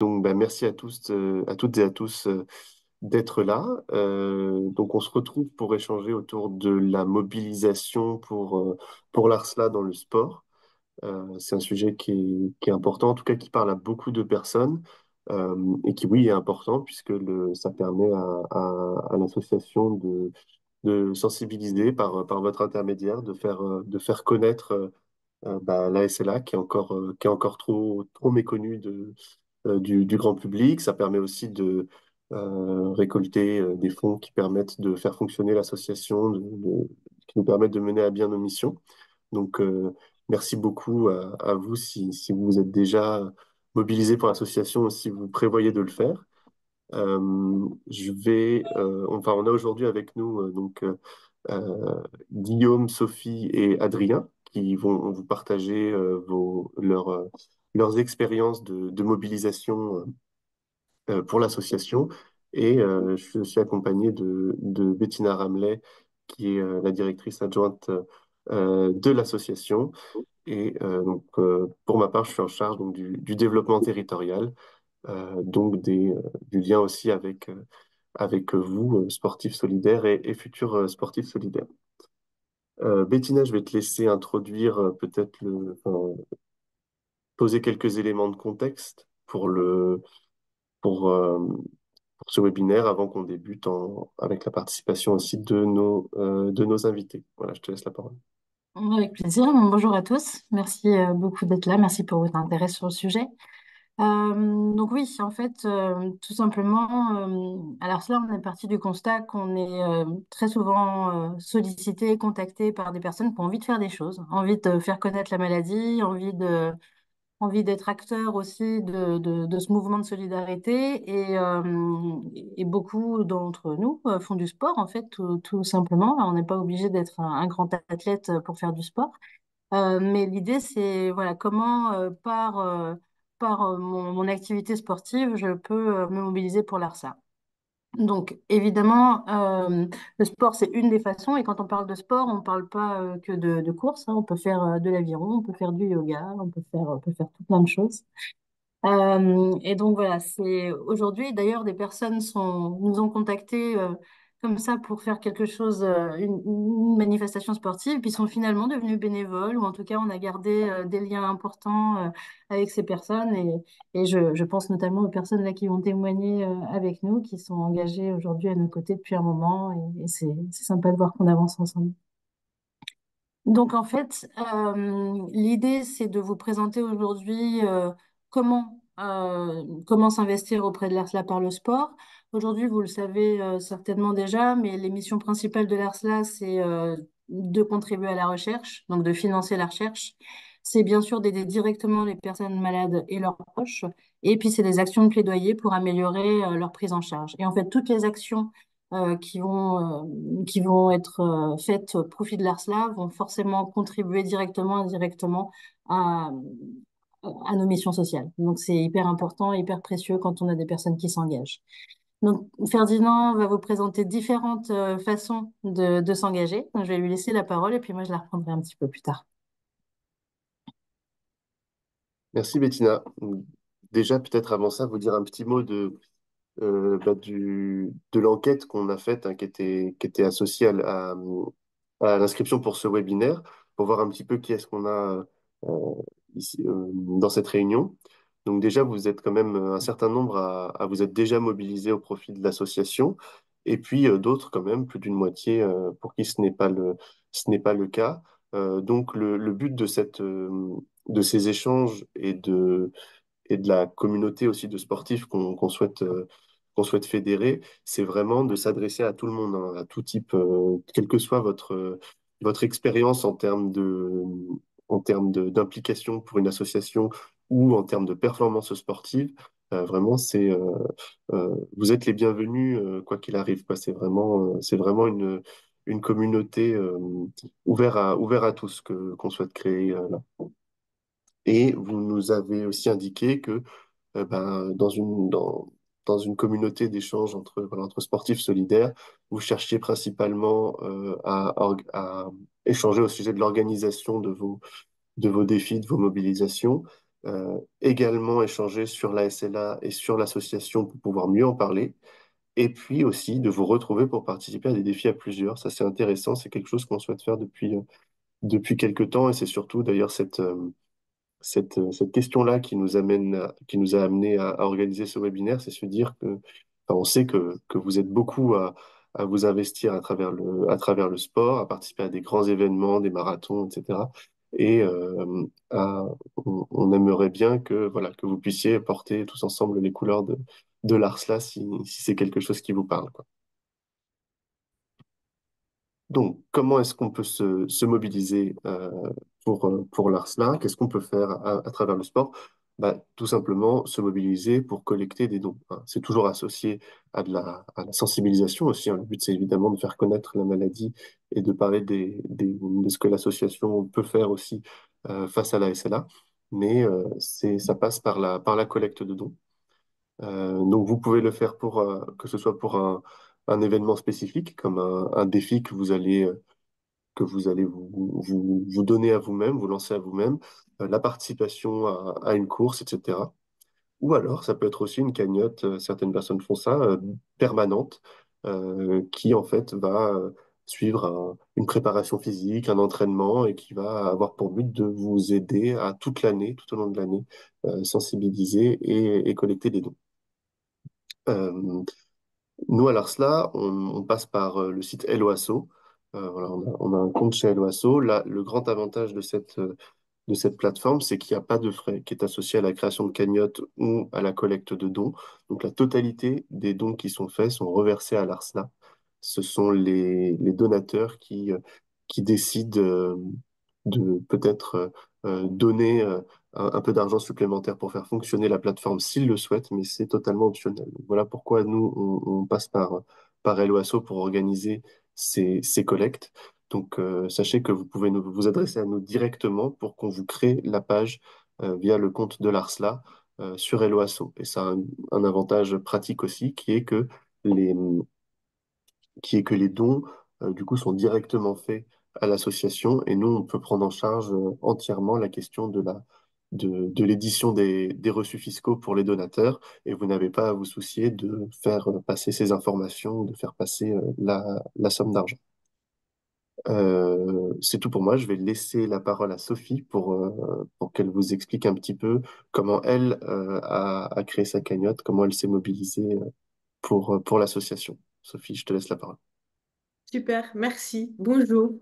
Donc, merci à tous, à toutes et à tous d'être là. Donc, on se retrouve pour échanger autour de la mobilisation pour l'ARSLA dans le sport. C'est un sujet qui est important, en tout cas qui parle à beaucoup de personnes et qui, oui, est important puisque ça permet à l'association de sensibiliser par votre intermédiaire, de faire connaître la SLA qui est encore trop méconnue du grand public. Ça permet aussi de récolter des fonds qui permettent de faire fonctionner l'association, qui nous permettent de mener à bien nos missions. Donc, merci beaucoup à vous si vous êtes déjà mobilisé pour l'association ou si vous prévoyez de le faire. On a aujourd'hui avec nous Guillaume, Sophie et Adrien qui vont vous partager leurs expériences de mobilisation pour l'association. Et je suis accompagné de Bettina Ramley, qui est la directrice adjointe de l'association. Et pour ma part, je suis en charge du développement territorial, du lien aussi avec vous, sportifs solidaires et futurs sportifs solidaires. Bettina, je vais te laisser introduire poser quelques éléments de contexte pour, euh, pour ce webinaire avant qu'on débute avec la participation aussi de nos invités. Voilà, je te laisse la parole. Avec plaisir. Bonjour à tous. Merci beaucoup d'être là. Merci pour votre intérêt sur le sujet. Donc oui, en fait, tout simplement, alors cela, on est parti du constat qu'on est très souvent sollicité, contacté par des personnes qui ont envie de faire des choses, envie de faire connaître la maladie, envie d'être acteur aussi de ce mouvement de solidarité et beaucoup d'entre nous font du sport en fait tout simplement. On n'est pas obligé d'être un grand athlète pour faire du sport. Mais l'idée, c'est voilà, comment par mon activité sportive, je peux me mobiliser pour l'ARSA. Donc, évidemment, le sport, c'est une des façons. Et quand on parle de sport, on ne parle pas que de course, hein. On peut faire de l'aviron, on peut faire du yoga, on peut faire tout plein de choses. Et donc voilà, c'est aujourd'hui d'ailleurs des personnes nous ont contactés comme ça pour faire quelque chose, une manifestation sportive, puis sont finalement devenus bénévoles ou en tout cas on a gardé des liens importants avec ces personnes et je pense notamment aux personnes là qui vont témoigner avec nous, qui sont engagées aujourd'hui à nos côtés depuis un moment et c'est sympa de voir qu'on avance ensemble. Donc en fait, l'idée c'est de vous présenter aujourd'hui comment s'investir auprès de l'ARSLA par le sport. Aujourd'hui, vous le savez certainement déjà, mais les missions principales de l'ARSLA, c'est de contribuer à la recherche, donc de financer la recherche. C'est bien sûr d'aider directement les personnes malades et leurs proches. Et puis c'est des actions de plaidoyer pour améliorer leur prise en charge. Et en fait, toutes les actions qui vont être faites au profit de l'ARSLA vont forcément contribuer directement, indirectement à, à nos missions sociales. Donc c'est hyper important, hyper précieux quand on a des personnes qui s'engagent. Donc Ferdinand va vous présenter différentes façons de s'engager. Donc, je vais lui laisser la parole et puis moi je la reprendrai un petit peu plus tard. Merci Bettina. Déjà, peut-être avant ça, vous dire un petit mot de l'enquête qu'on a faite, hein, qui était associée à l'inscription pour ce webinaire, pour voir un petit peu qui est-ce qu'on a euh, ici dans cette réunion. Donc déjà, vous êtes quand même un certain nombre à vous être déjà mobilisés au profit de l'association, et puis d'autres quand même, plus d'une moitié pour qui ce n'est pas le cas. Donc le but de ces échanges et de la communauté aussi de sportifs qu'on souhaite fédérer, c'est vraiment de s'adresser à tout le monde, hein, à tout type, quelle que soit votre expérience en termes d'implication pour une association ou en termes de performance sportive. Vraiment, vous êtes les bienvenus, quoi qu'il arrive, quoi. C'est vraiment une communauté ouverte à tous qu'on souhaite créer là. Et vous nous avez aussi indiqué que dans une communauté d'échange entre sportifs solidaires, vous cherchiez principalement à échanger au sujet de l'organisation de vos défis, de vos mobilisations. également échanger sur la SLA et sur l'association pour pouvoir mieux en parler, et puis aussi de vous retrouver pour participer à des défis à plusieurs. Ça, c'est intéressant, c'est quelque chose qu'on souhaite faire depuis quelques temps, et c'est surtout d'ailleurs cette question-là qui nous qui nous a amené à organiser ce webinaire, c'est se dire que, enfin, on sait que vous êtes beaucoup à vous investir à travers le sport, à participer à des grands événements, des marathons, etc. Et on aimerait bien que, voilà, que vous puissiez porter tous ensemble les couleurs de l'ARSLA si c'est quelque chose qui vous parle, quoi. Donc, comment est-ce qu'on peut se mobiliser pour l'ARSLA? Qu'est-ce qu'on peut faire à travers le sport? Bah, tout simplement se mobiliser pour collecter des dons, hein. C'est toujours associé à la sensibilisation aussi, hein. Le but, c'est évidemment de faire connaître la maladie et de parler de ce que l'association peut faire aussi face à la SLA. Mais ça passe par par la collecte de dons. Donc, vous pouvez le faire que ce soit pour un événement spécifique, comme un défi que vous allez vous donner à vous-même, vous lancer à vous-même, la participation à une course, etc. Ou alors, ça peut être aussi une cagnotte, certaines personnes font ça, permanente, qui en fait va suivre une préparation physique, un entraînement, et qui va avoir pour but de vous aider à toute l'année, tout au long de l'année, sensibiliser et collecter des dons. Euh, Nous, à l'ARSLA, on passe par le site Helloasso. Voilà, on a un compte chez Helloasso. Là, le grand avantage de cette plateforme, c'est qu'il n'y a pas de frais qui est associé à la création de cagnottes ou à la collecte de dons. Donc, la totalité des dons qui sont faits sont reversés à l'ARSLA. Ce sont les donateurs qui décident de peut-être donner un peu d'argent supplémentaire pour faire fonctionner la plateforme s'ils le souhaitent, mais c'est totalement optionnel. Donc, voilà pourquoi nous, on passe par Helloasso pour organiser ces collectes. Donc, sachez que vous pouvez vous adresser à nous directement pour qu'on vous crée la page via le compte de l'ARSLA sur Helloasso. Et ça a un avantage pratique aussi, les, qui est que les dons, du coup, sont directement faits à l'association et nous, on peut prendre en charge entièrement la question de l'édition des reçus fiscaux pour les donateurs et vous n'avez pas à vous soucier de faire passer ces informations, de faire passer la somme d'argent. C'est tout pour moi. Je vais laisser la parole à Sophie pour qu'elle vous explique un petit peu comment elle a créé sa cagnotte, comment elle s'est mobilisée pour l'association. Sophie, je te laisse la parole. Super, merci. Bonjour.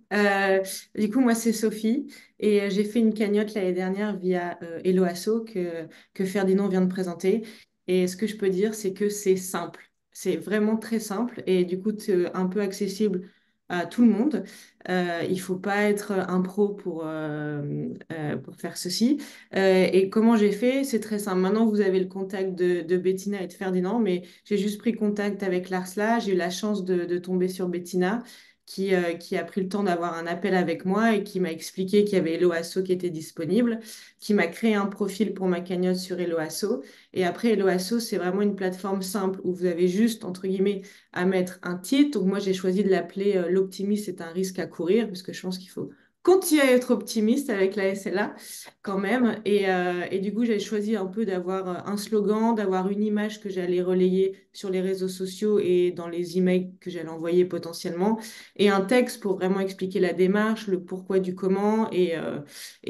Du coup, moi, c'est Sophie et j'ai fait une cagnotte l'année dernière via Helloasso que Ferdinand vient de présenter. Et ce que je peux dire, c'est que c'est simple. C'est vraiment très simple et du coup, c'est un peu accessible à tout le monde. Il faut pas être un pro pour faire ceci. Et comment j'ai fait? C'est très simple. Maintenant, vous avez le contact de Bettina et de Ferdinand, mais j'ai juste pris contact avec Larsla. J'ai eu la chance de tomber sur Bettina qui a pris le temps d'avoir un appel avec moi et qui m'a expliqué qu'il y avait Helloasso qui était disponible, qui m'a créé un profil pour ma cagnotte sur Helloasso. Et après, Helloasso, c'est vraiment une plateforme simple où vous avez juste, entre guillemets, à mettre un titre. Donc moi, j'ai choisi de l'appeler L'optimisme est un risque à courir, parce que je pense qu'il faut continuer à être optimiste avec la SLA quand même. Et du coup, j'ai choisi un peu d'avoir un slogan, d'avoir une image que j'allais relayer sur les réseaux sociaux et dans les emails que j'allais envoyer potentiellement, et un texte pour vraiment expliquer la démarche, le pourquoi du comment. Et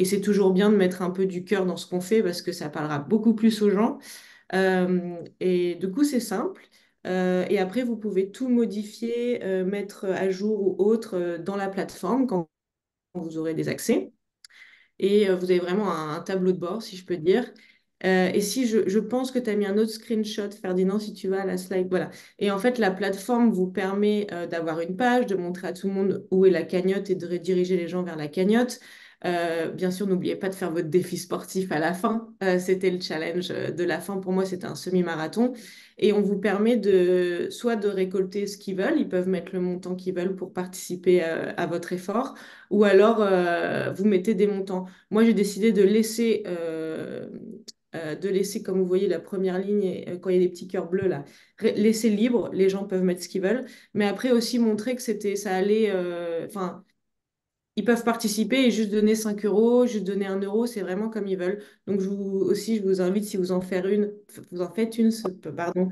c'est toujours bien de mettre un peu du cœur dans ce qu'on fait parce que ça parlera beaucoup plus aux gens. Et du coup, c'est simple. Et après, vous pouvez tout modifier, mettre à jour ou autre dans la plateforme quand vous aurez des accès. Et vous avez vraiment un tableau de bord, si je peux dire. Et si je pense que tu as mis un autre screenshot, Ferdinand, si tu vas à la slide, voilà. Et en fait, la plateforme vous permet d'avoir une page, de montrer à tout le monde où est la cagnotte et de rediriger les gens vers la cagnotte. Bien sûr, n'oubliez pas de faire votre défi sportif à la fin. C'était le challenge de la fin. Pour moi, c'était un semi-marathon. Et on vous permet soit de récolter ce qu'ils veulent, ils peuvent mettre le montant qu'ils veulent pour participer à votre effort, ou alors vous mettez des montants. Moi, j'ai décidé de laisser, comme vous voyez, la première ligne, quand il y a des petits cœurs bleus là, laisser libre, les gens peuvent mettre ce qu'ils veulent, mais après aussi montrer que ça allait, enfin, ils peuvent participer et juste donner 5 euros, juste donner 1 euro, c'est vraiment comme ils veulent. Donc je vous invite, si vous en faites vous en faites une, pardon,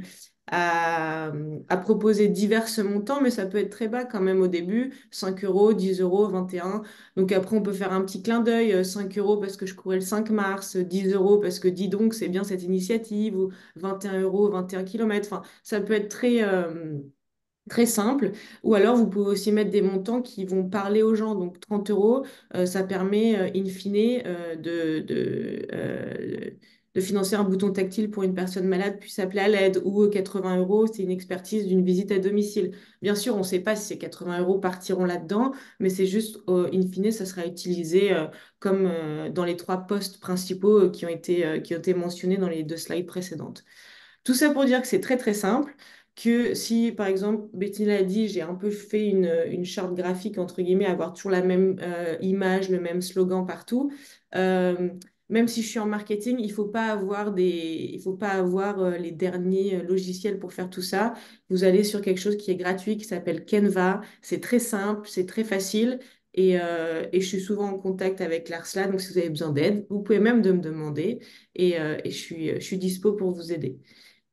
à, à proposer divers montants, mais ça peut être très bas quand même au début, 5 euros, 10 euros, 21. Donc après, on peut faire un petit clin d'œil, 5 euros parce que je courais le 5 mars, 10 euros parce que dis donc, c'est bien cette initiative, ou 21 euros, 21 kilomètres. Enfin, ça peut être très simple. Ou alors, vous pouvez aussi mettre des montants qui vont parler aux gens. Donc, 30 euros, ça permet, in fine, de financer un bouton tactile pour une personne malade puisse appeler à l'aide. Ou 80 euros, c'est une expertise d'une visite à domicile. Bien sûr, on ne sait pas si ces 80 euros partiront là-dedans, mais c'est juste, in fine, ça sera utilisé comme dans les 3 postes principaux qui ont été mentionnés dans les 2 slides précédentes. Tout ça pour dire que c'est très très simple, que si par exemple Betty l'a dit, j'ai un peu fait une charte graphique entre guillemets, avoir toujours la même image, le même slogan partout. euh, Même si je suis en marketing, il faut pas avoir les derniers logiciels pour faire tout ça. Vous allez sur quelque chose qui est gratuit, qui s'appelle Canva. C'est très simple, c'est très facile. Et je suis souvent en contact avec l'ARSLA, donc si vous avez besoin d'aide, vous pouvez même de me demander et je suis dispo pour vous aider.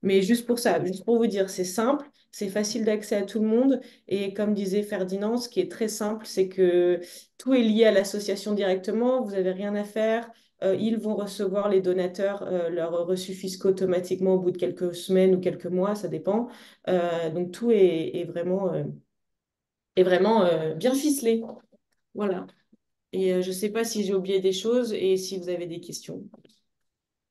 Mais juste pour ça, juste pour vous dire, c'est simple, c'est facile d'accès à tout le monde. Et comme disait Ferdinand, ce qui est très simple, c'est que tout est lié à l'association directement. Vous n'avez rien à faire. Ils vont recevoir les donateurs leurs reçus fiscaux automatiquement au bout de quelques semaines ou quelques mois, ça dépend. Donc tout est vraiment bien ficelé. Voilà. Et je ne sais pas si j'ai oublié des choses et si vous avez des questions.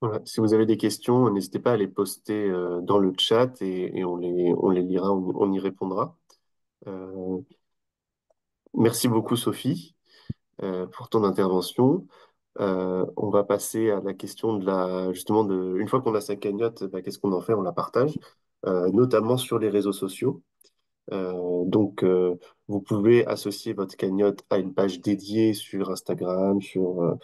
Voilà. Si vous avez des questions, n'hésitez pas à les poster dans le chat et on les lira, on y répondra. Euh, Merci beaucoup, Sophie, pour ton intervention. On va passer à la question justement, une fois qu'on a sa cagnotte, bah, qu'est-ce qu'on en fait? On la partage, notamment sur les réseaux sociaux. Donc, vous pouvez associer votre cagnotte à une page dédiée sur Instagram, sur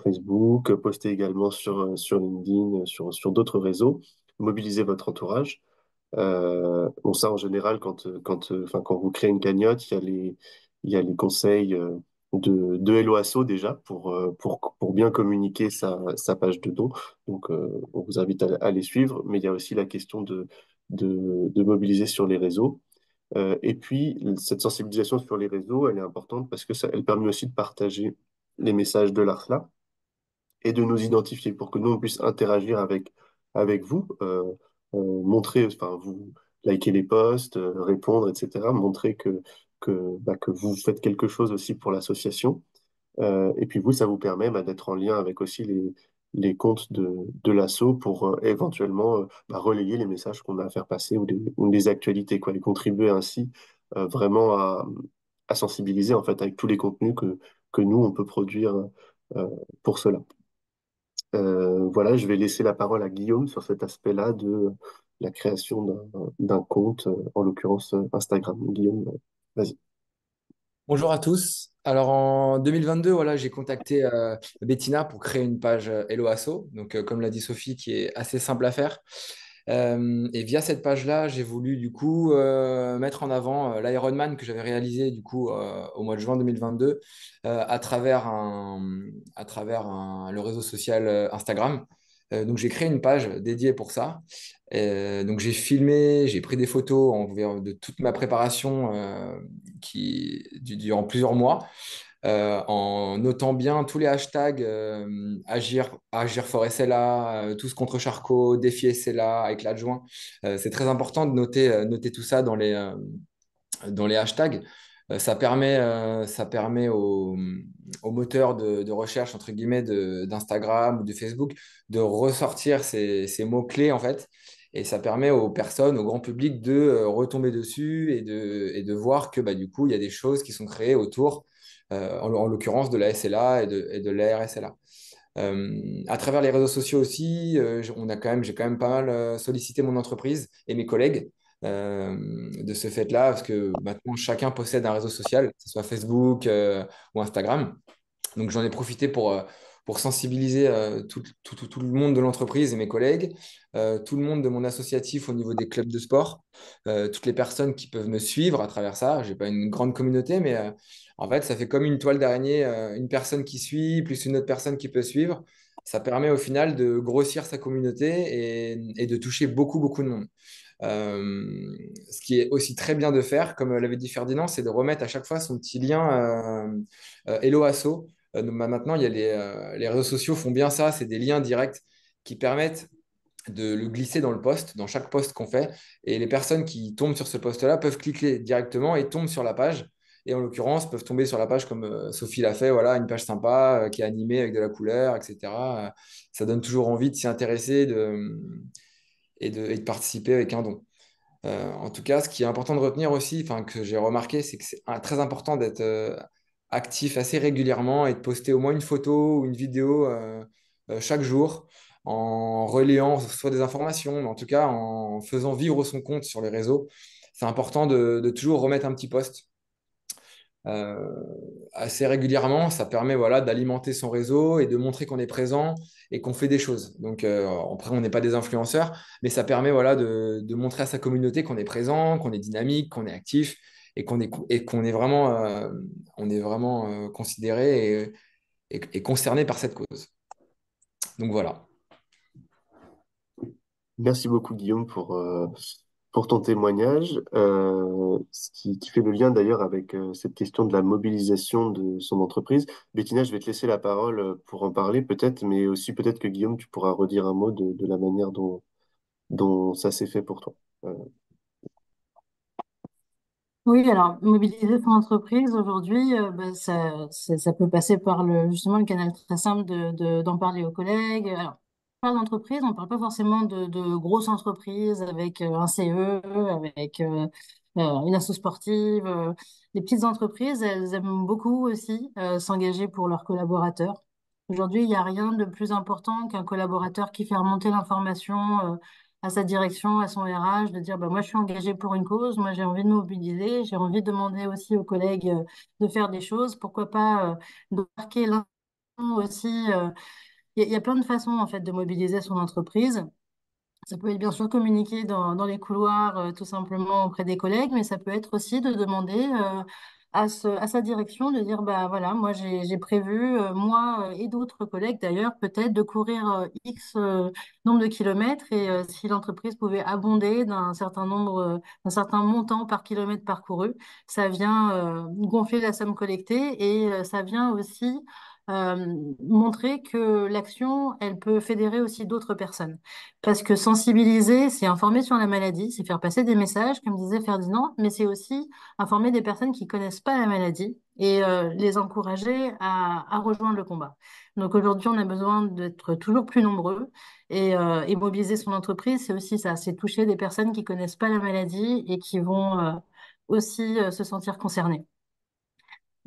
Facebook, poster également sur LinkedIn, sur d'autres réseaux, mobiliser votre entourage. Bon, ça, en général, quand vous créez une cagnotte, il y a les conseils de Hello Asso déjà pour bien communiquer sa page de don. Donc, on vous invite à les suivre, mais il y a aussi la question de mobiliser sur les réseaux. Et puis, cette sensibilisation sur les réseaux, elle est importante parce que elle permet aussi de partager les messages de l'ARSLA et de nous identifier pour que nous, on puisse interagir avec vous, montrer, enfin, vous liker les posts, répondre, etc., montrer que vous faites quelque chose aussi pour l'association. Et puis vous, ça vous permet d'être en lien avec aussi les comptes de l'asso pour éventuellement relayer les messages qu'on a à faire passer ou les actualités, quoi, et contribuer ainsi vraiment à sensibiliser en fait avec tous les contenus que nous, on peut produire euh, pour cela. Voilà, je vais laisser la parole à Guillaume sur cet aspect-là de la création d'un compte, en l'occurrence Instagram. Guillaume, vas-y. Bonjour à tous. Alors en 2022, voilà, j'ai contacté Bettina pour créer une page Hello Asso, donc comme l'a dit Sophie, qui est assez simple à faire. Et via cette page-là, j'ai voulu du coup mettre en avant l'Ironman que j'avais réalisé du coup au mois de juin 2022 à travers le réseau social Instagram. Donc j'ai créé une page dédiée pour ça. Donc j'ai filmé, j'ai pris des photos de toute ma préparation durant plusieurs mois en notant bien tous les hashtags Agir for SLA, tous contre Charcot, Défi SLA avec l'adjoint. C'est très important de noter tout ça dans les hashtags. Ça permet au moteur de recherche, entre guillemets, d'Instagram ou de Facebook de ressortir ces mots-clés, en fait. Et ça permet aux personnes, au grand public, de retomber dessus et de voir que du coup, il y a des choses qui sont créées autour, en l'occurrence de la SLA et de l'ARSLA. À travers les réseaux sociaux aussi, j'ai quand même pas mal sollicité mon entreprise et mes collègues de ce fait-là, parce que maintenant chacun possède un réseau social, que ce soit Facebook ou Instagram. Donc j'en ai profité pour sensibiliser tout le monde de l'entreprise et mes collègues, tout le monde de mon associatif au niveau des clubs de sport, toutes les personnes qui peuvent me suivre à travers ça. Je n'ai pas une grande communauté, mais en fait, ça fait comme une toile d'araignée, une personne qui suit, plus une autre personne qui peut suivre. Ça permet au final de grossir sa communauté et de toucher beaucoup, beaucoup de monde. Ce qui est aussi très bien de faire, comme l'avait dit Ferdinand, c'est de remettre à chaque fois son petit lien Hello Asso. Donc, maintenant, il y a les réseaux sociaux font bien ça, c'est des liens directs qui permettent de le glisser dans le post, dans chaque post qu'on fait. Et les personnes qui tombent sur ce post-là peuvent cliquer directement et tombent sur la page. Et en l'occurrence, peuvent tomber sur la page comme Sophie l'a fait, voilà, une page sympa qui est animée avec de la couleur, etc. Ça donne toujours envie de s'y intéresser et de participer avec un don. En tout cas, ce qui est important de retenir aussi, enfin, que j'ai remarqué, c'est que c'est très important d'être actif assez régulièrement et de poster au moins une photo ou une vidéo chaque jour en relayant soit des informations, mais en tout cas en faisant vivre son compte sur les réseaux. C'est important de toujours remettre un petit post euh, assez régulièrement. Ça permet voilà, d'alimenter son réseau et de montrer qu'on est présent et qu'on fait des choses. Donc, après, on n'est pas des influenceurs, mais ça permet voilà, de montrer à sa communauté qu'on est présent, qu'on est dynamique, qu'on est actif et qu'on est vraiment, considéré et concerné par cette cause. Donc voilà. Merci beaucoup, Guillaume, pour ton témoignage, qui fait le lien d'ailleurs avec cette question de la mobilisation de son entreprise. Bettina, je vais te laisser la parole pour en parler peut-être, mais aussi peut-être que Guillaume, tu pourras redire un mot de la manière dont ça s'est fait pour toi. Euh, Oui, alors mobiliser son entreprise aujourd'hui, ça peut passer par justement le canal très simple d'en parler aux collègues. Alors, on parle d'entreprise, on ne parle pas forcément de grosses entreprises avec un CE, avec une asso sportive. Les petites entreprises, elles aiment beaucoup aussi s'engager pour leurs collaborateurs. Aujourd'hui, il n'y a rien de plus important qu'un collaborateur qui fait remonter l'information à sa direction, à son RH, de dire bah, moi je suis engagé pour une cause, moi j'ai envie de me mobiliser, j'ai envie de demander aussi aux collègues de faire des choses, pourquoi pas de marquer l'un aussi. Il y a plein de façons en fait de mobiliser son entreprise. Ça peut être bien sûr communiquer dans les couloirs tout simplement auprès des collègues, mais ça peut être aussi de demander à sa direction de dire bah voilà, moi j'ai prévu, moi et d'autres collègues d'ailleurs, peut-être de courir X nombre de kilomètres et si l'entreprise pouvait abonder d'un certain montant par kilomètre parcouru, ça vient gonfler la somme collectée et ça vient aussi montrer que l'action, elle peut fédérer aussi d'autres personnes. Parce que sensibiliser, c'est informer sur la maladie, c'est faire passer des messages, comme disait Ferdinand, mais c'est aussi informer des personnes qui connaissent pas la maladie et les encourager à rejoindre le combat. Donc aujourd'hui, on a besoin d'être toujours plus nombreux et mobiliser son entreprise, c'est aussi ça, c'est toucher des personnes qui connaissent pas la maladie et qui vont aussi se sentir concernées.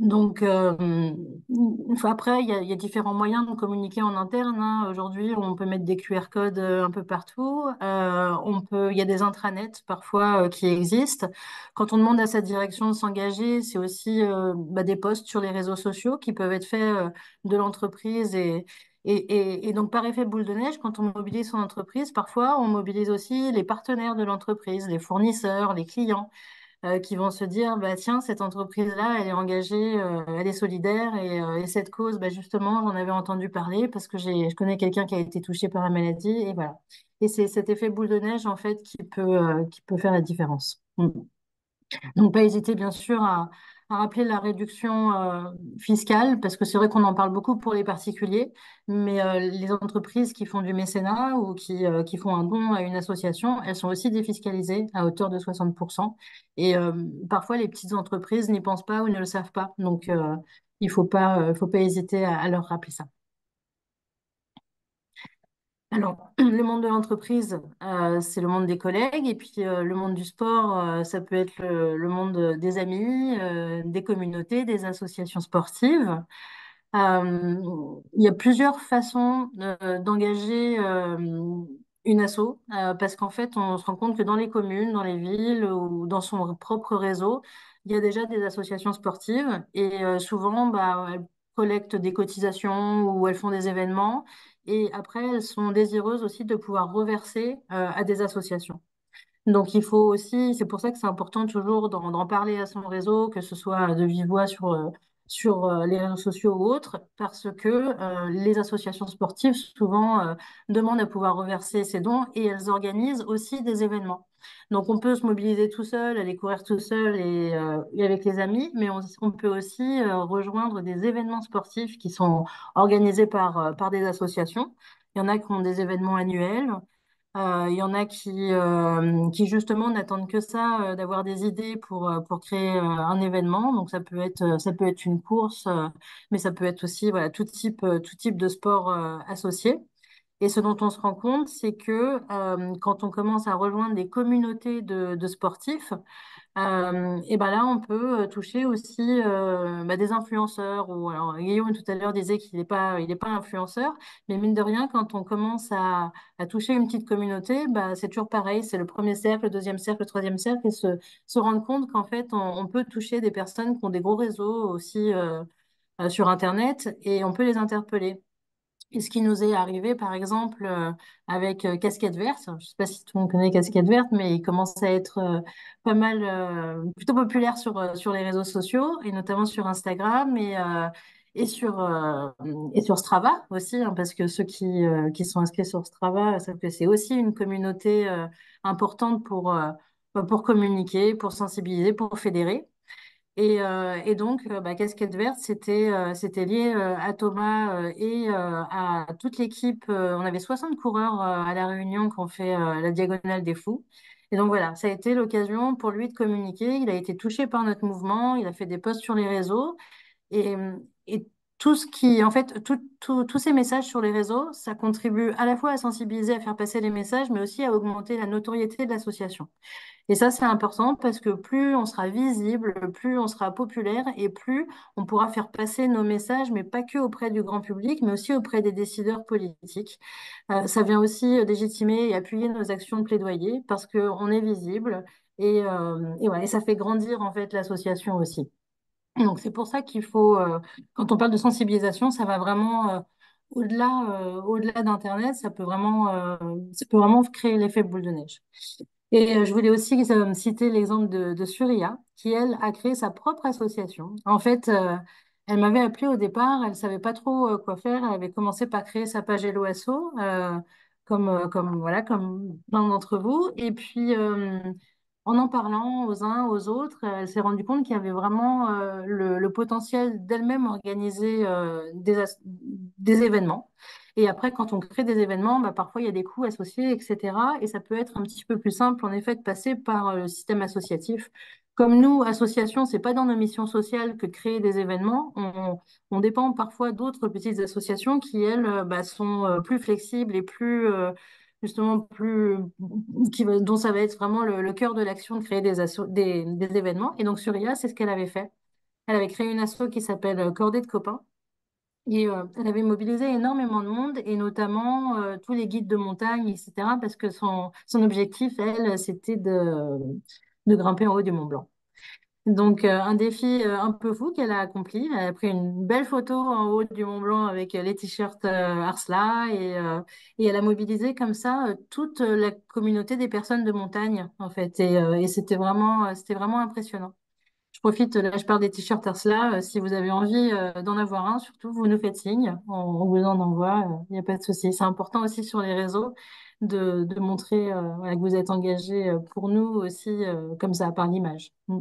Donc, après, il y a différents moyens de communiquer en interne, hein. Aujourd'hui, on peut mettre des QR codes un peu partout. Il y a des intranets parfois qui existent. Quand on demande à sa direction de s'engager, c'est aussi des posts sur les réseaux sociaux qui peuvent être faits de l'entreprise et donc, par effet boule de neige, quand on mobilise son entreprise, parfois, on mobilise aussi les partenaires de l'entreprise, les fournisseurs, les clients qui vont se dire, bah, tiens, cette entreprise-là, elle est engagée, elle est solidaire et cette cause, bah, justement, j'en avais entendu parler parce que je connais quelqu'un qui a été touché par la maladie et voilà. Et c'est cet effet boule de neige, en fait, qui peut faire la différence. Mm. Donc, pas hésiter, bien sûr, à rappeler la réduction fiscale, parce que c'est vrai qu'on en parle beaucoup pour les particuliers, mais les entreprises qui font du mécénat ou qui font un don à une association, elles sont aussi défiscalisées à hauteur de 60%. Et parfois, les petites entreprises n'y pensent pas ou ne le savent pas. Donc, faut pas hésiter à leur rappeler ça. Alors, le monde de l'entreprise, c'est le monde des collègues, et puis le monde du sport, ça peut être le monde des amis, des communautés, des associations sportives. Il y a plusieurs façons d'engager une asso, parce qu'en fait, on se rend compte que dans les communes, dans les villes ou dans son propre réseau, il y a déjà des associations sportives, et souvent, bah, collectent des cotisations ou elles font des événements. Et après, elles sont désireuses aussi de pouvoir reverser à des associations. Donc, il faut aussi, c'est pour ça que c'est important toujours d'en parler à son réseau, que ce soit de vive voix sur les réseaux sociaux ou autres, parce que les associations sportives souvent demandent à pouvoir reverser ces dons et elles organisent aussi des événements. Donc, on peut se mobiliser tout seul, aller courir tout seul et avec les amis, mais on peut aussi rejoindre des événements sportifs qui sont organisés par des associations. Il y en a qui ont des événements annuels. Il y en a qui justement n'attendent que ça, d'avoir des idées pour créer un événement. Donc ça peut être une course, mais ça peut être aussi voilà, tout type de sport associé. Et ce dont on se rend compte, c'est que quand on commence à rejoindre des communautés de sportifs, et ben là, on peut toucher aussi des influenceurs. Ou alors Guillaume tout à l'heure disait il est pas influenceur, mais mine de rien, quand on commence à toucher une petite communauté, bah, c'est toujours pareil. C'est le premier cercle, le deuxième cercle, le troisième cercle, et se rendre compte qu'en fait, on peut toucher des personnes qui ont des gros réseaux aussi sur Internet, et on peut les interpeller. Et ce qui nous est arrivé, par exemple, avec Casquette Verte, je ne sais pas si tout le monde connaît Casquette Verte, mais il commence à être pas mal, plutôt populaire sur les réseaux sociaux, et notamment sur Instagram et et sur Strava aussi, hein, parce que ceux qui sont inscrits sur Strava, ça fait, c'est aussi une communauté importante pour communiquer, pour sensibiliser, pour fédérer. Et donc, Casquette Verte, c'était lié à Thomas à toute l'équipe. On avait 60 coureurs à La Réunion qui ont fait la Diagonale des Fous. Et donc voilà, ça a été l'occasion pour lui de communiquer. Il a été touché par notre mouvement, il a fait des posts sur les réseaux. Et, et tout ce qui, en fait, tous ces messages sur les réseaux, ça contribue à la fois à sensibiliser, à faire passer les messages, mais aussi à augmenter la notoriété de l'association. Et ça, c'est important parce que plus on sera visible, plus on sera populaire et plus on pourra faire passer nos messages, mais pas que auprès du grand public, mais aussi auprès des décideurs politiques. Ça vient aussi légitimer et appuyer nos actions de plaidoyer parce qu'on est visible et voilà, et ça fait grandir en fait l'association aussi. Donc c'est pour ça qu'il faut, quand on parle de sensibilisation, ça va vraiment au-delà d'Internet, ça peut vraiment créer l'effet boule de neige. Et je voulais aussi citer l'exemple de Surya, qui, elle, a créé sa propre association. En fait, elle m'avait appelée au départ, elle savait pas trop quoi faire. Elle avait commencé par créer sa page Hello Asso, voilà, comme plein d'entre vous. Et puis, en parlant aux uns, aux autres, elle s'est rendue compte qu'il y avait vraiment le potentiel d'elle-même organiser des événements. Et après, quand on crée des événements, bah, parfois il y a des coûts associés, etc. Et ça peut être un petit peu plus simple, en effet, de passer par le système associatif. Comme nous, associations, c'est pas dans nos missions sociales que de créer des événements. On dépend parfois d'autres petites associations qui, elles, sont plus flexibles et justement, dont ça va être vraiment le cœur de l'action de créer des événements. Et donc, sur IA, c'est ce qu'elle avait fait. Elle avait créé une asso qui s'appelle Cordée de copains. Et elle avait mobilisé énormément de monde, et notamment tous les guides de montagne, etc., parce que son objectif, elle, c'était de grimper en haut du Mont Blanc. Donc, un défi un peu fou qu'elle a accompli. Elle a pris une belle photo en haut du Mont Blanc avec les t-shirts Arsla, et elle a mobilisé comme ça toute la communauté des personnes de montagne, en fait. Et c'était vraiment impressionnant. Je profite, là, je parle des t-shirts Arsla. Si vous avez envie d'en avoir un, surtout, vous nous faites signe. On vous en envoie. Il n'y a pas de souci. C'est important aussi sur les réseaux de montrer voilà, que vous êtes engagé pour nous aussi, comme ça, par l'image. Mm.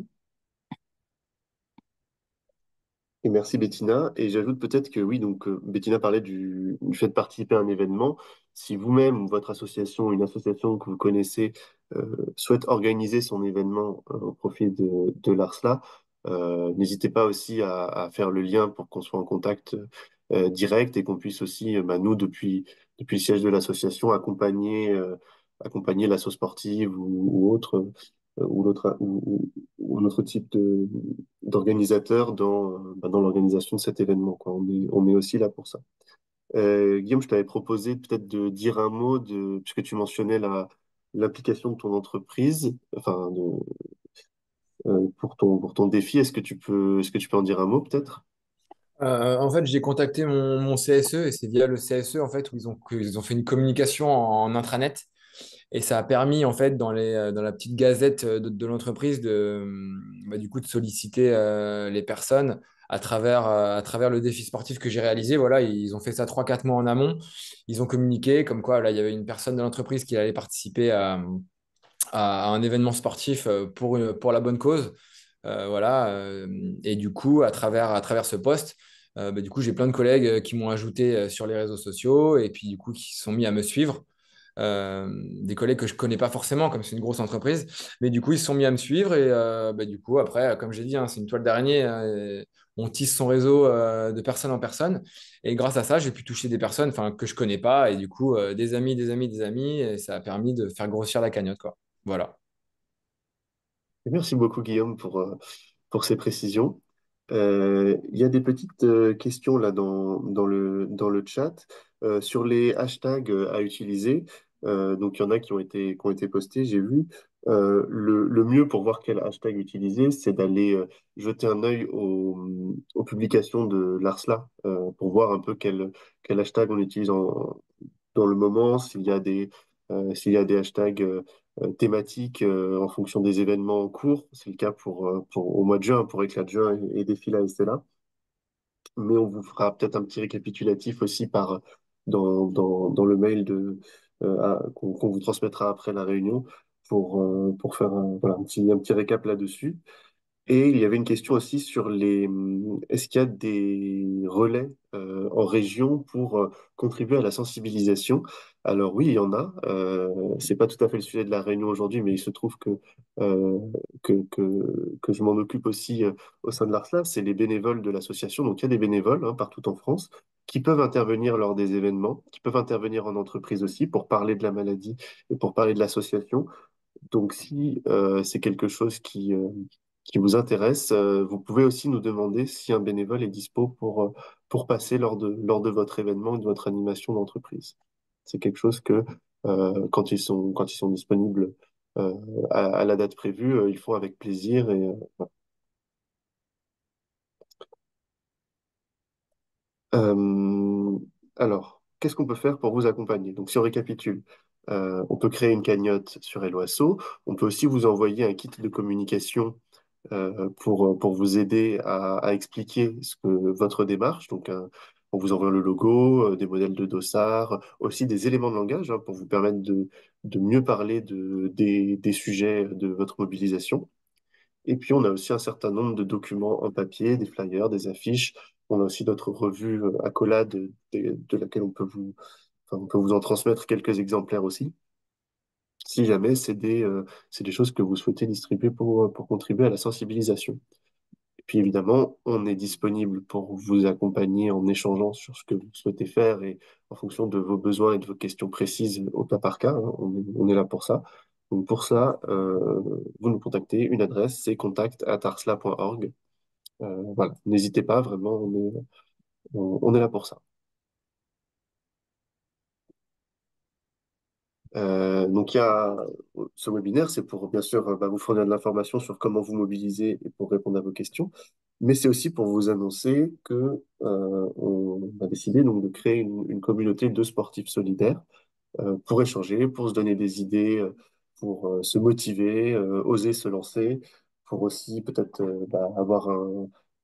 Et merci Bettina. Et j'ajoute peut-être que oui, donc Bettina parlait du fait de participer à un événement. Si vous-même ou votre association, une association que vous connaissez, souhaite organiser son événement au profit de l'ARSLA, n'hésitez pas aussi à faire le lien pour qu'on soit en contact direct et qu'on puisse aussi, nous, depuis le siège de l'association, accompagner l'asso sportive ou autre, ou un autre type d'organisateur dans l'organisation de cet événement, quoi. On est aussi là pour ça. Guillaume, je t'avais proposé peut-être de dire un mot puisque tu mentionnais l'implication de ton entreprise, enfin, pour ton défi. Est-ce que tu peux en dire un mot peut-être? En fait, j'ai contacté mon CSE et c'est via le CSE en fait où ils ont fait une communication en intranet et ça a permis en fait dans la petite gazette de l'entreprise du coup de solliciter les personnes à travers le défi sportif que j'ai réalisé. Voilà, ils ont fait ça 3 4 mois en amont. Ils ont communiqué comme quoi là il y avait une personne de l'entreprise qui allait participer à un événement sportif pour la bonne cause. Voilà. Et du coup, à travers ce poste, du coup, j'ai plein de collègues qui m'ont ajouté sur les réseaux sociaux et puis du coup, qui se sont mis à me suivre. Des collègues que je connais pas forcément, comme c'est une grosse entreprise, mais du coup, ils se sont mis à me suivre et du coup, après, comme j'ai dit, hein, c'est une toile d'araignée. Et on tisse son réseau de personne en personne. Et grâce à ça, j'ai pu toucher des personnes enfin, que je connais pas et du coup, des amis, des amis, des amis. Et ça a permis de faire grossir la cagnotte, quoi. Voilà. Et merci beaucoup, Guillaume, pour ces précisions. Il y a des petites questions là dans le chat sur les hashtags à utiliser. Donc, il y en a qui ont été postés, j'ai vu. Le mieux pour voir quel hashtag utiliser, c'est d'aller jeter un œil aux publications de l'ARSLA pour voir un peu quel hashtag on utilise dans le moment, s'il y a des hashtags thématiques en fonction des événements en cours. C'est le cas au mois de juin, pour Éclat de juin et Défilé à Estella. Mais on vous fera peut-être un petit récapitulatif aussi dans le mail qu'on vous transmettra après la réunion pour faire voilà, un petit récap là-dessus. Et il y avait une question aussi sur est-ce qu'il y a des relais en région pour contribuer à la sensibilisation? Alors oui, il y en a. C'est pas tout à fait le sujet de la réunion aujourd'hui, mais il se trouve euh, que je m'en occupe aussi au sein de l'ARSLA. C'est les bénévoles de l'association. Donc il y a des bénévoles hein, partout en France qui peuvent intervenir lors des événements, qui peuvent intervenir en entreprise aussi pour parler de la maladie et pour parler de l'association. Donc, si c'est quelque chose qui vous intéresse, vous pouvez aussi nous demander si un bénévole est dispo pour passer lors de votre événement ou de votre animation d'entreprise. C'est quelque chose que quand ils sont disponibles à la date prévue, ils font avec plaisir. Voilà. Euh, alors, qu'est-ce qu'on peut faire pour vous accompagner? Donc, si on récapitule, on peut créer une cagnotte sur Helloasso. On peut aussi vous envoyer un kit de communication pour vous aider à expliquer votre démarche. Donc, on vous envoie le logo, des modèles de dossard, aussi des éléments de langage hein, pour vous permettre de mieux parler des sujets de votre mobilisation. Et puis, on a aussi un certain nombre de documents en papier, des flyers, des affiches. On a aussi notre revue Accolade de laquelle on peut vous en transmettre quelques exemplaires aussi, si jamais c'est des choses que vous souhaitez distribuer pour contribuer à la sensibilisation. Et puis évidemment, on est disponible pour vous accompagner en échangeant sur ce que vous souhaitez faire et en fonction de vos besoins et de vos questions précises au cas par cas. Hein. On est là pour ça. Donc pour ça, vous nous contactez. Une adresse, c'est contact@arsla.org. Voilà, n'hésitez pas, vraiment, on est là pour ça. Donc, il y a ce webinaire, c'est pour bien sûr vous fournir de l'information sur comment vous mobiliser et pour répondre à vos questions, mais c'est aussi pour vous annoncer que on a décidé donc de créer une communauté de sportifs solidaires pour échanger, pour se donner des idées, pour se motiver, oser se lancer, pour aussi peut-être avoir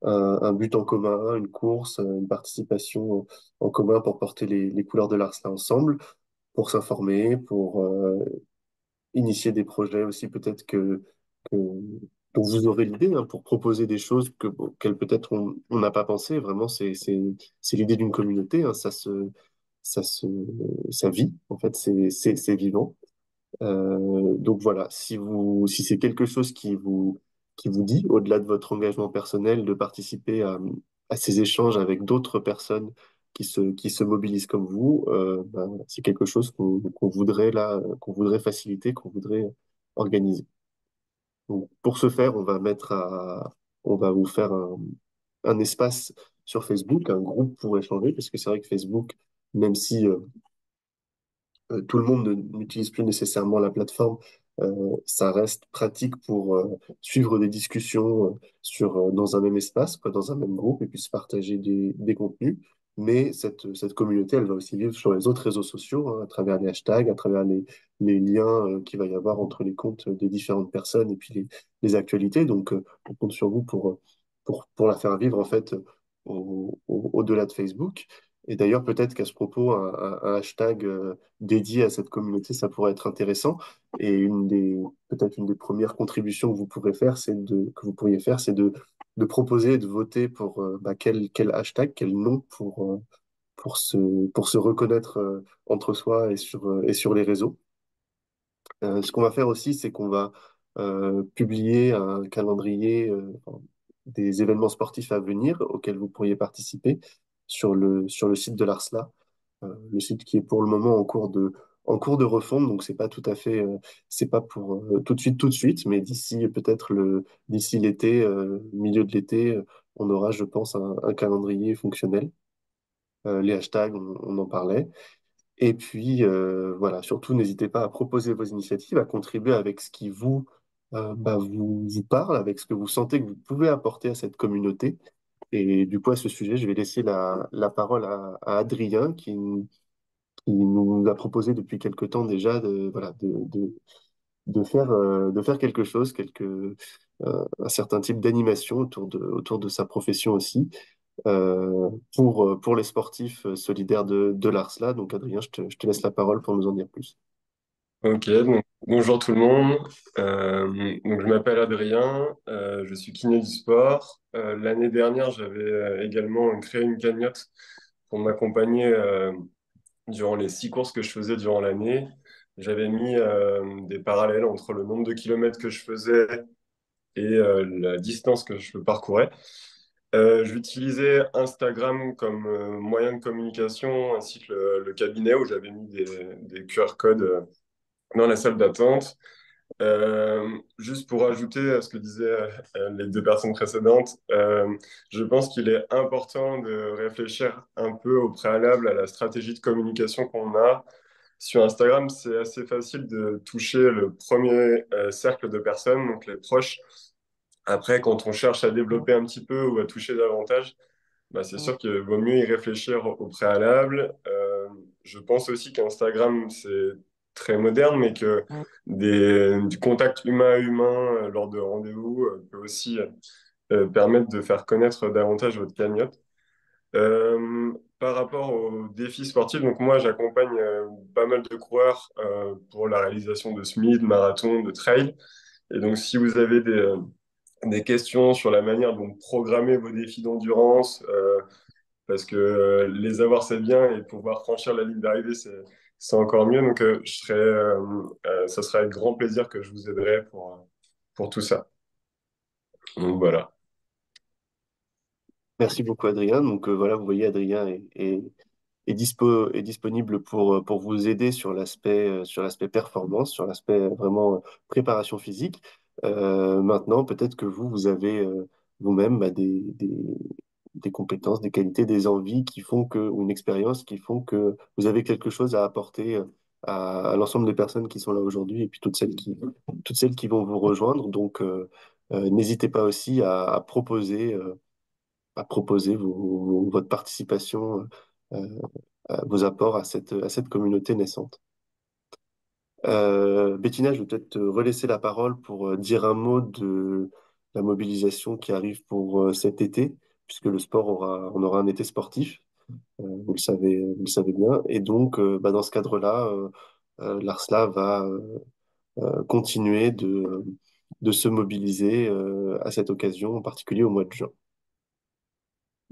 un but en commun, une course, une participation en commun pour porter les couleurs de l'Arslan ensemble pour s'informer, pour initier des projets aussi peut-être que- dont vous aurez l'idée hein, pour proposer des choses auxquelles peut-être on n'a pas pensé. Vraiment, c'est l'idée d'une communauté, hein, ça se, ça vit, en fait, c'est vivant. Donc voilà, si c'est quelque chose qui vous dit, au-delà de votre engagement personnel, de participer à ces échanges avec d'autres personnes qui se mobilisent comme vous, voilà, c'est quelque chose qu'on voudrait qu'on voudrait faciliter, qu'on voudrait organiser. Donc, pour ce faire, on va vous faire un espace sur Facebook, un groupe pour échanger, parce que c'est vrai que Facebook, même si tout le monde n'utilise plus nécessairement la plateforme. ça reste pratique pour suivre des discussions dans un même espace, quoi, dans un même groupe, et puis se partager des contenus. Mais cette communauté, elle va aussi vivre sur les autres réseaux sociaux, hein, à travers les hashtags, à travers les liens qu'il va y avoir entre les comptes des différentes personnes et puis les actualités. Donc, on compte sur vous pour la faire vivre, en fait, au-delà de Facebook. Et d'ailleurs, peut-être qu'à ce propos, un hashtag dédié à cette communauté, ça pourrait être intéressant. Et peut-être une des premières contributions que vous pourrez faire, que vous pourriez faire, c'est de proposer et de voter pour quel hashtag, quel nom pour se reconnaître entre soi et sur les réseaux. Ce qu'on va faire aussi, c'est qu'on va publier un calendrier des événements sportifs à venir auxquels vous pourriez participer sur le site de l'ARSLA, le site qui est pour le moment en cours de refonte, donc c'est pas tout à fait, c'est pas pour tout de suite, mais d'ici l'été, milieu de l'été, on aura, je pense, un calendrier fonctionnel. Les hashtags, on en parlait. Et puis, voilà, surtout, n'hésitez pas à proposer vos initiatives, à contribuer avec ce qui vous parle, avec ce que vous sentez que vous pouvez apporter à cette communauté. Et du coup, à ce sujet, je vais laisser la parole à Adrien, qui nous a proposé depuis quelque temps déjà voilà, de faire quelque chose, un certain type d'animation autour de sa profession aussi, pour les sportifs solidaires de l'ARSLA. Donc, Adrien, je te laisse la parole pour nous en dire plus. Ok, donc bonjour tout le monde. Donc je m'appelle Adrien, je suis kiné du sport. L'année dernière, j'avais également créé une cagnotte pour m'accompagner durant les 6 courses que je faisais durant l'année. J'avais mis des parallèles entre le nombre de kilomètres que je faisais et la distance que je parcourais. J'utilisais Instagram comme moyen de communication ainsi que le cabinet où j'avais mis des QR codes dans la salle d'attente. Juste pour ajouter à ce que disaient les deux personnes précédentes, je pense qu'il est important de réfléchir un peu au préalable à la stratégie de communication qu'on a. Sur Instagram, c'est assez facile de toucher le premier cercle de personnes, donc les proches. Après, quand on cherche à développer un petit peu ou à toucher davantage, bah, c'est sûr qu'il vaut mieux y réfléchir au préalable. Je pense aussi qu'Instagram, c'est très moderne, mais que du contact humain à humain lors de rendez-vous peut aussi permettre de faire connaître davantage votre cagnotte. Par rapport aux défis sportifs, donc moi j'accompagne pas mal de coureurs pour la réalisation de SMI, de marathon, de trail. Et donc si vous avez des questions sur la manière dont programmer vos défis d'endurance, parce que les avoir c'est bien et pouvoir franchir la ligne d'arrivée c'est encore mieux. Donc ça sera avec grand plaisir que je vous aiderai pour tout ça. Donc voilà. Merci beaucoup, Adrien. Donc, voilà, vous voyez, Adrien est disponible pour vous aider sur l'aspect performance, sur l'aspect vraiment préparation physique. Maintenant, peut-être que vous avez vous-même des compétences, des qualités, des envies ou une expérience qui font que vous avez quelque chose à apporter à l'ensemble des personnes qui sont là aujourd'hui et puis toutes celles qui vont vous rejoindre. Donc, n'hésitez pas aussi à proposer votre participation, vos apports à cette communauté naissante. Bettina, je vais peut-être te relaisser la parole pour dire un mot de la mobilisation qui arrive pour cet été, puisque on aura un été sportif, vous le savez bien. Et donc, dans ce cadre-là, l'ARSLA va continuer de se mobiliser à cette occasion, en particulier au mois de juin.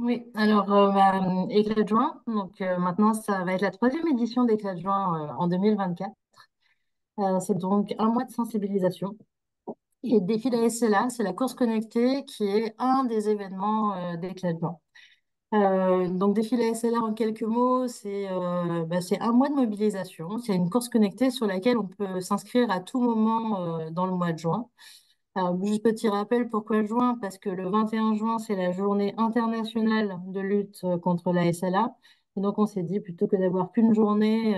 Oui, alors Éclat de juin, donc maintenant ça va être la troisième édition d'Éclat de juin en 2024. C'est donc un mois de sensibilisation. Et Défi la SLA, c'est la course connectée qui est un des événements d'Éclat de juin. Donc Défi la SLA en quelques mots, c'est un mois de mobilisation. C'est une course connectée sur laquelle on peut s'inscrire à tout moment dans le mois de juin. Alors, juste petit rappel, pourquoi juin? Parce que le 21 juin, c'est la journée internationale de lutte contre la SLA. Et donc, on s'est dit, plutôt que d'avoir qu'une journée,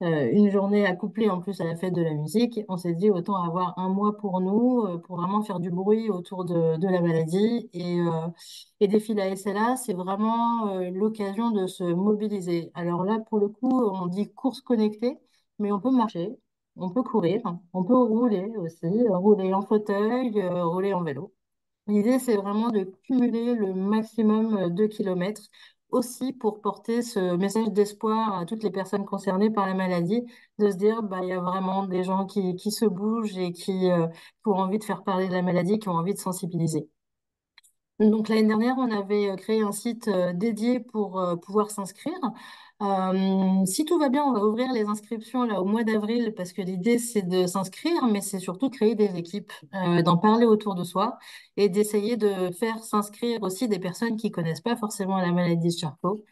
une journée accouplée en plus à la fête de la musique, on s'est dit autant avoir un mois pour nous, pour vraiment faire du bruit autour de la maladie. Et Défile à SLA, c'est vraiment l'occasion de se mobiliser. Alors là, pour le coup, on dit course connectée, mais on peut marcher, on peut courir, on peut rouler aussi, rouler en fauteuil, rouler en vélo. L'idée, c'est vraiment de cumuler le maximum de kilomètres, aussi pour porter ce message d'espoir à toutes les personnes concernées par la maladie, de se dire, bah, il y a vraiment des gens qui se bougent et qui ont envie de faire parler de la maladie, qui ont envie de sensibiliser. Donc l'année dernière, on avait créé un site dédié pour pouvoir s'inscrire. Si tout va bien, on va ouvrir les inscriptions là au mois d'avril parce que l'idée c'est de s'inscrire, mais c'est surtout créer des équipes, d'en parler autour de soi et d'essayer de faire s'inscrire aussi des personnes qui connaissent pas forcément la maladie de Charcot.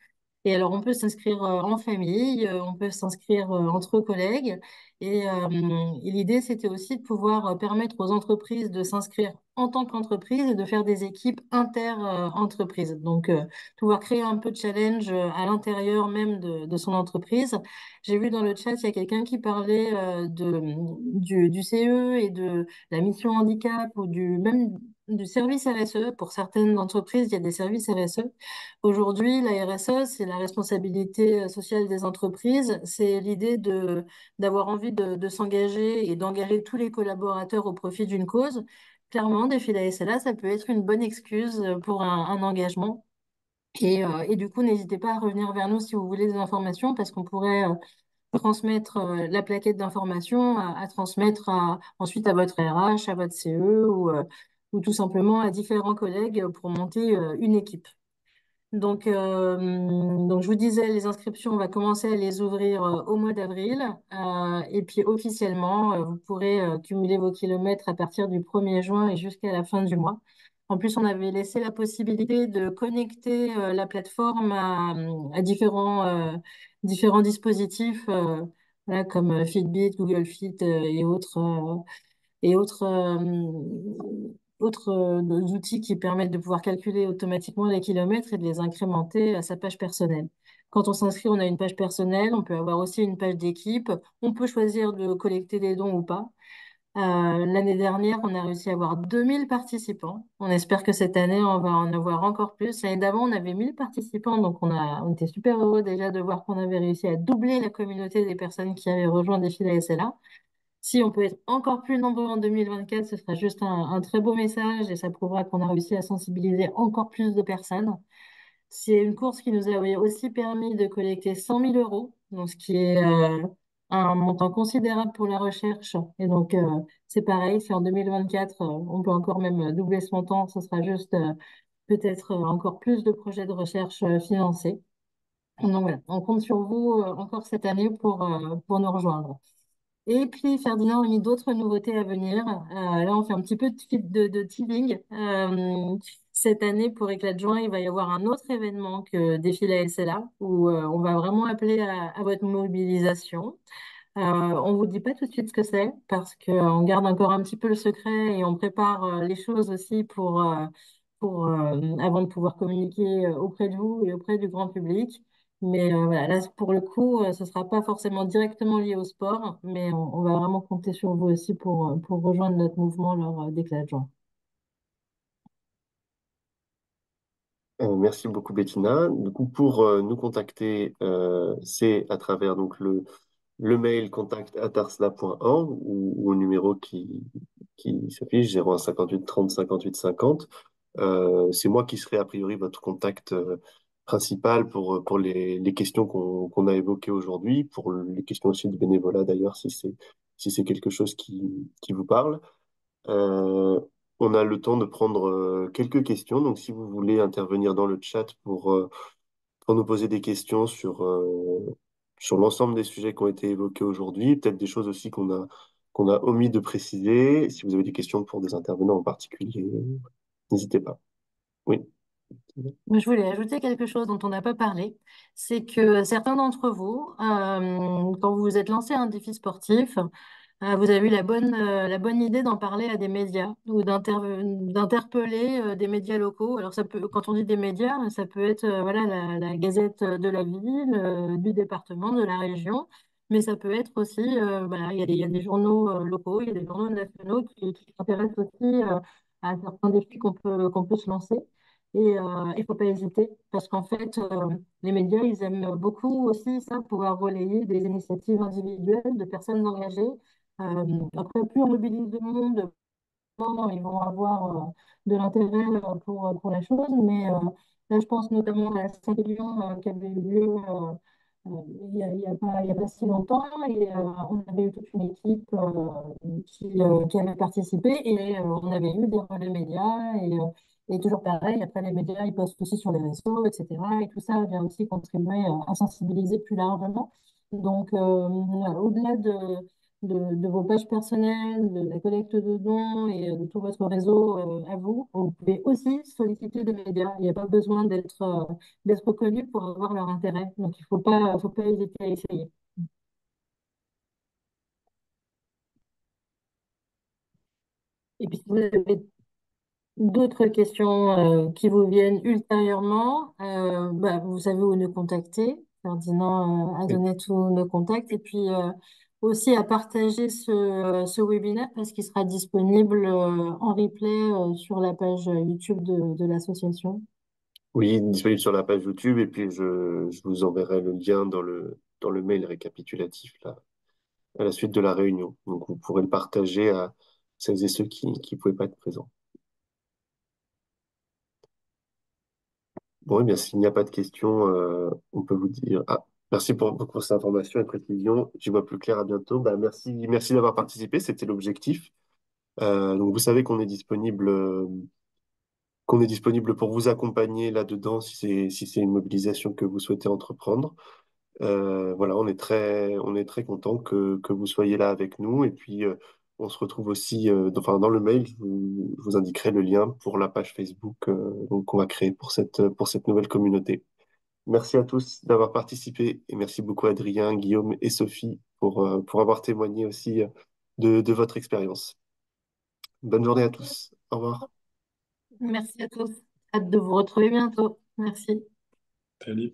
Et alors, on peut s'inscrire en famille, on peut s'inscrire entre collègues. Et l'idée, c'était aussi de pouvoir permettre aux entreprises de s'inscrire en tant qu'entreprise et de faire des équipes inter-entreprises. Donc, pouvoir créer un peu de challenge à l'intérieur même de son entreprise. J'ai vu dans le chat, il y a quelqu'un qui parlait du CE et de la mission handicap ou même du service RSE. Pour certaines entreprises, il y a des services RSE. Aujourd'hui, la RSE, c'est la responsabilité sociale des entreprises. C'est l'idée d'avoir envie de s'engager et d'engager tous les collaborateurs au profit d'une cause. Clairement, Défi la SLA, ça peut être une bonne excuse pour un engagement. Et du coup, n'hésitez pas à revenir vers nous si vous voulez des informations, parce qu'on pourrait transmettre la plaquette d'information à transmettre ensuite à votre RH, à votre CE ou tout simplement à différents collègues pour monter une équipe. Donc, je vous disais, les inscriptions, on va commencer à les ouvrir au mois d'avril. Et puis, officiellement, vous pourrez cumuler vos kilomètres à partir du 1er juin et jusqu'à la fin du mois. En plus, on avait laissé la possibilité de connecter la plateforme à différents dispositifs, voilà, comme Fitbit, Google Fit et autres outils qui permettent de pouvoir calculer automatiquement les kilomètres et de les incrémenter à sa page personnelle. Quand on s'inscrit, on a une page personnelle, on peut avoir aussi une page d'équipe, on peut choisir de collecter des dons ou pas. L'année dernière, on a réussi à avoir 2000 participants. On espère que cette année, on va en avoir encore plus. L'année d'avant, on avait 1000 participants, donc on était super heureux déjà de voir qu'on avait réussi à doubler la communauté des personnes qui avaient rejoint Défi SLA. Si on peut être encore plus nombreux en 2024, ce sera juste un très beau message et ça prouvera qu'on a réussi à sensibiliser encore plus de personnes. C'est une course qui nous a aussi permis de collecter 100 000 euros, donc ce qui est un montant considérable pour la recherche. Et donc, c'est pareil, si en 2024, on peut encore même doubler ce montant, ce sera juste peut-être encore plus de projets de recherche financés. Donc voilà, on compte sur vous encore cette année pour nous rejoindre. Et puis, Ferdinand a mis d'autres nouveautés à venir. Là, on fait un petit peu de teasing. Cette année, pour Éclat de Juin, il va y avoir un autre événement que Défile à SLA, où on va vraiment appeler à votre mobilisation. On vous dit pas tout de suite ce que c'est, parce qu'on garde encore un petit peu le secret et on prépare les choses aussi avant de pouvoir communiquer auprès de vous et auprès du grand public. Mais voilà, là, pour le coup, ce sera pas forcément directement lié au sport, mais on va vraiment compter sur vous aussi pour rejoindre notre mouvement lors d'Éclat de Juin. Merci beaucoup, Bettina. Du coup, pour nous contacter, c'est à travers donc le mail contact@arsla.org ou au numéro qui s'affiche 01 58 30 58 50. C'est moi qui serai a priori votre contact principal pour les questions qu'on a évoquées aujourd'hui, pour les questions aussi de bénévolat d'ailleurs, si c'est quelque chose qui vous parle. Euh, on a le temps de prendre quelques questions, donc si vous voulez intervenir dans le chat pour nous poser des questions sur l'ensemble des sujets qui ont été évoqués aujourd'hui, peut-être des choses aussi qu'on a omis de préciser. Si vous avez des questions pour des intervenants en particulier, n'hésitez pas. Oui. Je voulais ajouter quelque chose dont on n'a pas parlé, c'est que certains d'entre vous, quand vous vous êtes lancé un défi sportif, vous avez eu la bonne idée d'en parler à des médias ou d'interpeller des médias locaux. Alors ça peut, quand on dit des médias, ça peut être voilà la Gazette de la ville, du département, de la région. Mais ça peut être aussi, il y a des journaux locaux, il y a des journaux nationaux qui s'intéressent aussi à certains défis qu'on peut se lancer. Et il ne faut pas hésiter, parce qu'en fait, les médias, ils aiment beaucoup aussi ça, pouvoir relayer des initiatives individuelles de personnes engagées. Après, plus on mobilise de monde, ils vont avoir de l'intérêt pour la chose. Mais là, je pense notamment à la Saint-Élion qui avait eu lieu il y a pas si longtemps. Et on avait eu toute une équipe qui avait participé et on avait eu des relais médias. Et toujours pareil, après les médias, ils postent aussi sur les réseaux, etc. Et tout ça vient aussi contribuer à sensibiliser plus largement. Donc, au-delà de vos pages personnelles, de la collecte de dons et de tout votre réseau à vous, vous pouvez aussi solliciter des médias. Il n'y a pas besoin d'être connu pour avoir leur intérêt. Donc, il faut pas hésiter à essayer. Et puis, si vous avez d'autres questions qui vous viennent ultérieurement, vous savez où nous contacter. Ferdinand a Oui. donné tous nos contacts. Et puis aussi à partager ce webinaire parce qu'il sera disponible en replay sur la page YouTube de l'association. Oui, disponible sur la page YouTube et puis je vous enverrai le lien dans le mail récapitulatif là, à la suite de la réunion. Donc vous pourrez le partager à celles et ceux qui ne pouvaient pas être présents. Bon, eh bien, s'il n'y a pas de questions, on peut vous dire. Ah, merci pour cette information et précision. J'y vois plus clair. À bientôt. Bah, merci d'avoir participé. C'était l'objectif. Donc, vous savez qu'on est disponible pour vous accompagner là-dedans si c'est une mobilisation que vous souhaitez entreprendre. Voilà, on est très content que vous soyez là avec nous. Et puis, on se retrouve aussi, dans le mail, je vous indiquerai le lien pour la page Facebook donc, qu'on va créer pour cette nouvelle communauté. Merci à tous d'avoir participé et merci beaucoup Adrien, Guillaume et Sophie pour avoir témoigné aussi de votre expérience. Bonne journée à tous. Au revoir. Merci à tous. Hâte de vous retrouver bientôt. Merci. Salut.